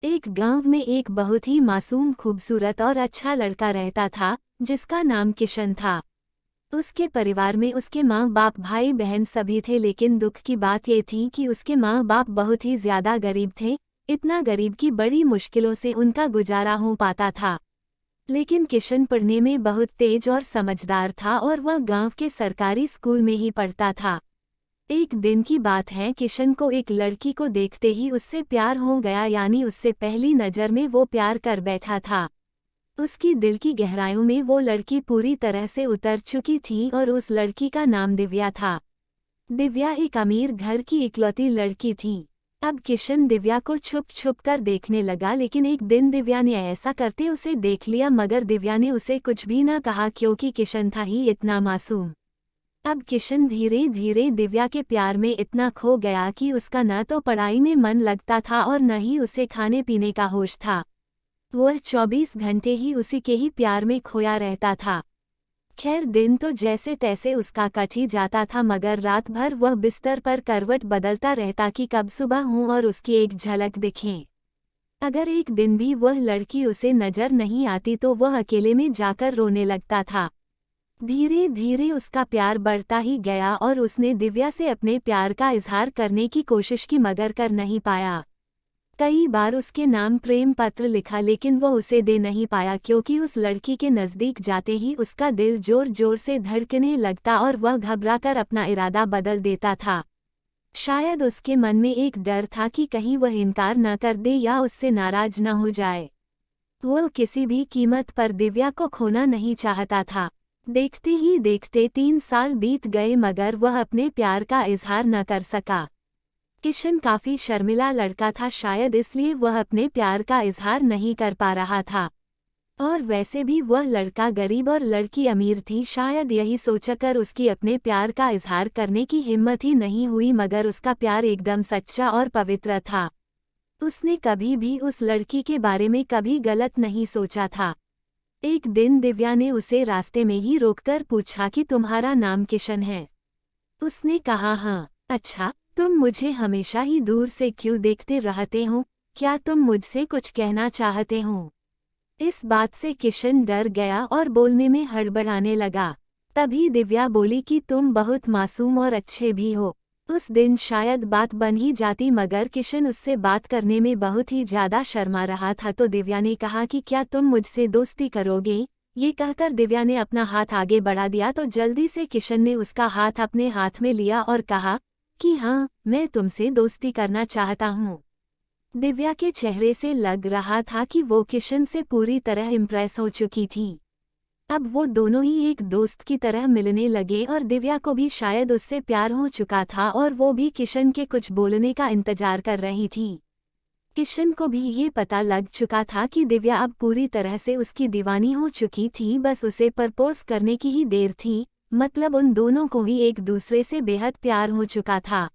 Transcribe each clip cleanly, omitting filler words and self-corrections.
एक गांव में एक बहुत ही मासूम खूबसूरत और अच्छा लड़का रहता था जिसका नाम किशन था। उसके परिवार में उसके माँ बाप भाई बहन सभी थे, लेकिन दुख की बात ये थी कि उसके माँ बाप बहुत ही ज्यादा गरीब थे। इतना गरीब कि बड़ी मुश्किलों से उनका गुजारा हो पाता था। लेकिन किशन पढ़ने में बहुत तेज और समझदार था और वह गांव के सरकारी स्कूल में ही पढ़ता था। एक दिन की बात है, किशन को एक लड़की को देखते ही उससे प्यार हो गया, यानी उससे पहली नज़र में वो प्यार कर बैठा था। उसकी दिल की गहराइयों में वो लड़की पूरी तरह से उतर चुकी थी और उस लड़की का नाम दिव्या था। दिव्या एक अमीर घर की इकलौती लड़की थी। अब किशन दिव्या को छुप छुप कर देखने लगा, लेकिन एक दिन दिव्या ने ऐसा करते उसे देख लिया, मगर दिव्या ने उसे कुछ भी न कहा क्योंकि किशन था ही इतना मासूम। अब किशन धीरे धीरे दिव्या के प्यार में इतना खो गया कि उसका न तो पढ़ाई में मन लगता था और न ही उसे खाने पीने का होश था। वह 24 घंटे ही उसी के ही प्यार में खोया रहता था। खैर, दिन तो जैसे तैसे उसका कट ही जाता था, मगर रात भर वह बिस्तर पर करवट बदलता रहता कि कब सुबह हो और उसकी एक झलक दिखे। अगर एक दिन भी वह लड़की उसे नजर नहीं आती तो वह अकेले में जाकर रोने लगता था। धीरे धीरे उसका प्यार बढ़ता ही गया और उसने दिव्या से अपने प्यार का इजहार करने की कोशिश की, मगर कर नहीं पाया। कई बार उसके नाम प्रेम पत्र लिखा, लेकिन वो उसे दे नहीं पाया क्योंकि उस लड़की के नज़दीक जाते ही उसका दिल जोर जोर से धड़कने लगता और वह घबराकर अपना इरादा बदल देता था। शायद उसके मन में एक डर था कि कहीं वह इनकार न कर दे या उससे नाराज न हो जाए। वो किसी भी कीमत पर दिव्या को खोना नहीं चाहता था। देखते ही देखते 3 साल बीत गए, मगर वह अपने प्यार का इजहार न कर सका। किशन काफी शर्मिला लड़का था, शायद इसलिए वह अपने प्यार का इजहार नहीं कर पा रहा था। और वैसे भी वह लड़का गरीब और लड़की अमीर थी, शायद यही सोचकर उसकी अपने प्यार का इजहार करने की हिम्मत ही नहीं हुई, मगर उसका प्यार एकदम सच्चा और पवित्र था। उसने कभी भी उस लड़की के बारे में कभी गलत नहीं सोचा था। एक दिन दिव्या ने उसे रास्ते में ही रोककर पूछा कि तुम्हारा नाम किशन है? उसने कहा हाँ। अच्छा, तुम मुझे हमेशा ही दूर से क्यों देखते रहते हो? क्या तुम मुझसे कुछ कहना चाहते हो? इस बात से किशन डर गया और बोलने में हड़बड़ाने लगा। तभी दिव्या बोली कि तुम बहुत मासूम और अच्छे भी हो। उस दिन शायद बात बन ही जाती, मगर किशन उससे बात करने में बहुत ही ज्यादा शर्मा रहा था, तो दिव्या ने कहा कि क्या तुम मुझसे दोस्ती करोगे? ये कहकर दिव्या ने अपना हाथ आगे बढ़ा दिया, तो जल्दी से किशन ने उसका हाथ अपने हाथ में लिया और कहा कि हाँ, मैं तुमसे दोस्ती करना चाहता हूँ। दिव्या के चेहरे से लग रहा था कि वो किशन से पूरी तरह इम्प्रेस हो चुकी थी। अब वो दोनों ही एक दोस्त की तरह मिलने लगे और दिव्या को भी शायद उससे प्यार हो चुका था और वो भी किशन के कुछ बोलने का इंतजार कर रही थी। किशन को भी ये पता लग चुका था कि दिव्या अब पूरी तरह से उसकी दीवानी हो चुकी थी, बस उसे प्रपोज करने की ही देर थी। मतलब उन दोनों को ही एक दूसरे से बेहद प्यार हो चुका था।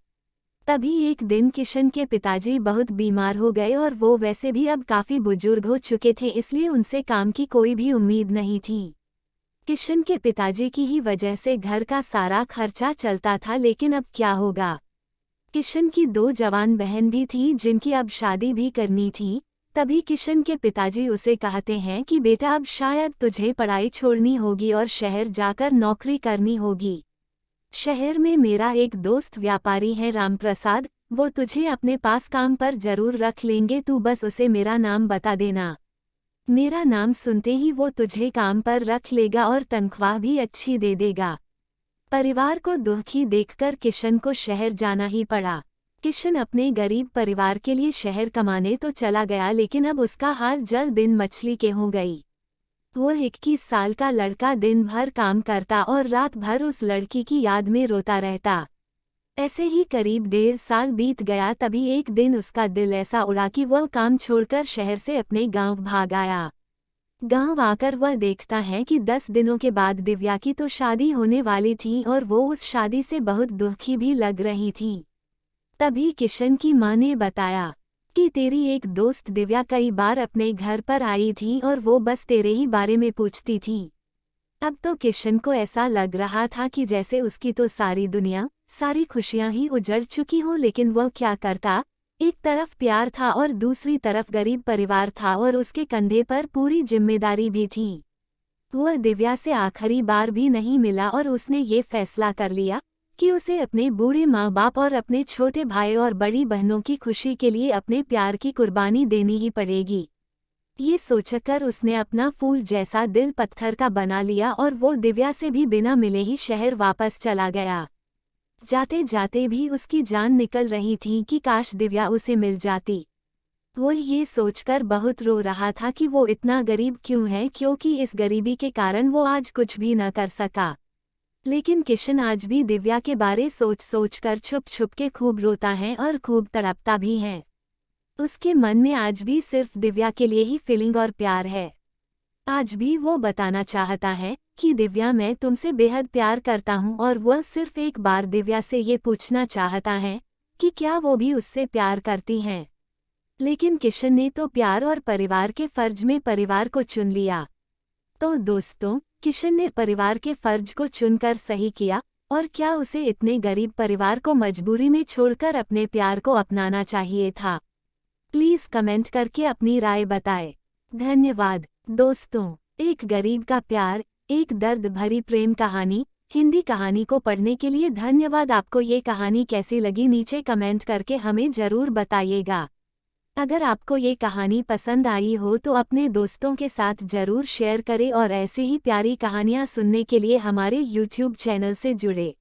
तभी एक दिन किशन के पिताजी बहुत बीमार हो गए और वो वैसे भी अब काफी बुजुर्ग हो चुके थे, इसलिए उनसे काम की कोई भी उम्मीद नहीं थी। किशन के पिताजी की ही वजह से घर का सारा खर्चा चलता था, लेकिन अब क्या होगा? किशन की 2 जवान बहन भी थी जिनकी अब शादी भी करनी थी। तभी किशन के पिताजी उसे कहते हैं कि बेटा, अब शायद तुझे पढ़ाई छोड़नी होगी और शहर जाकर नौकरी करनी होगी। शहर में मेरा एक दोस्त व्यापारी है, रामप्रसाद, वो तुझे अपने पास काम पर जरूर रख लेंगे, तू बस उसे मेरा नाम बता देना। मेरा नाम सुनते ही वो तुझे काम पर रख लेगा और तनख्वाह भी अच्छी दे देगा। परिवार को दुखी देखकर किशन को शहर जाना ही पड़ा। किशन अपने गरीब परिवार के लिए शहर कमाने तो चला गया, लेकिन अब उसका हाल जल बिन मछली के हो गई। वो 21 साल का लड़का दिन भर काम करता और रात भर उस लड़की की याद में रोता रहता। ऐसे ही करीब 1.5 साल बीत गया, तभी एक दिन उसका दिल ऐसा उड़ा कि वह काम छोड़कर शहर से अपने गांव भाग आया। गांव आकर वह देखता है कि 10 दिनों के बाद दिव्या की तो शादी होने वाली थी और वो उस शादी से बहुत दुखी भी लग रही थी। तभी किशन की माँ ने बताया कि तेरी एक दोस्त दिव्या कई बार अपने घर पर आई थी और वो बस तेरे ही बारे में पूछती थी। अब तो किशन को ऐसा लग रहा था कि जैसे उसकी तो सारी दुनिया, सारी खुशियां ही उजड़ चुकी हों, लेकिन वह क्या करता? एक तरफ प्यार था और दूसरी तरफ गरीब परिवार था और उसके कंधे पर पूरी जिम्मेदारी भी थी। वह दिव्या से आखिरी बार भी नहीं मिला और उसने ये फैसला कर लिया कि उसे अपने बूढ़े माँ बाप और अपने छोटे भाई और बड़ी बहनों की खुशी के लिए अपने प्यार की कुर्बानी देनी ही पड़ेगी। ये सोचकर उसने अपना फूल जैसा दिल पत्थर का बना लिया और वो दिव्या से भी बिना मिले ही शहर वापस चला गया। जाते जाते भी उसकी जान निकल रही थी कि काश दिव्या उसे मिल जाती। वो ये सोचकर बहुत रो रहा था कि वो इतना गरीब क्यों है, क्योंकि इस गरीबी के कारण वो आज कुछ भी न कर सका। लेकिन किशन आज भी दिव्या के बारे सोच सोचकर छुप छुप के खूब रोता है और खूब तड़पता भी है। उसके मन में आज भी सिर्फ दिव्या के लिए ही फीलिंग और प्यार है। आज भी वो बताना चाहता है कि दिव्या, मैं तुमसे बेहद प्यार करता हूँ, और वह सिर्फ एक बार दिव्या से ये पूछना चाहता है कि क्या वो भी उससे प्यार करती हैं। लेकिन किशन ने तो प्यार और परिवार के फर्ज में परिवार को चुन लिया। तो दोस्तों, किशन ने परिवार के फर्ज को चुनकर सही किया, और क्या उसे इतने गरीब परिवार को मजबूरी में छोड़कर अपने प्यार को अपनाना चाहिए था? प्लीज़ कमेंट करके अपनी राय बताएं। धन्यवाद। दोस्तों, एक गरीब का प्यार, एक दर्द भरी प्रेम कहानी हिंदी कहानी को पढ़ने के लिए धन्यवाद। आपको ये कहानी कैसी लगी नीचे कमेंट करके हमें ज़रूर बताइएगा। अगर आपको ये कहानी पसंद आई हो तो अपने दोस्तों के साथ ज़रूर शेयर करें और ऐसे ही प्यारी कहानियाँ सुनने के लिए हमारे YouTube चैनल से जुड़े।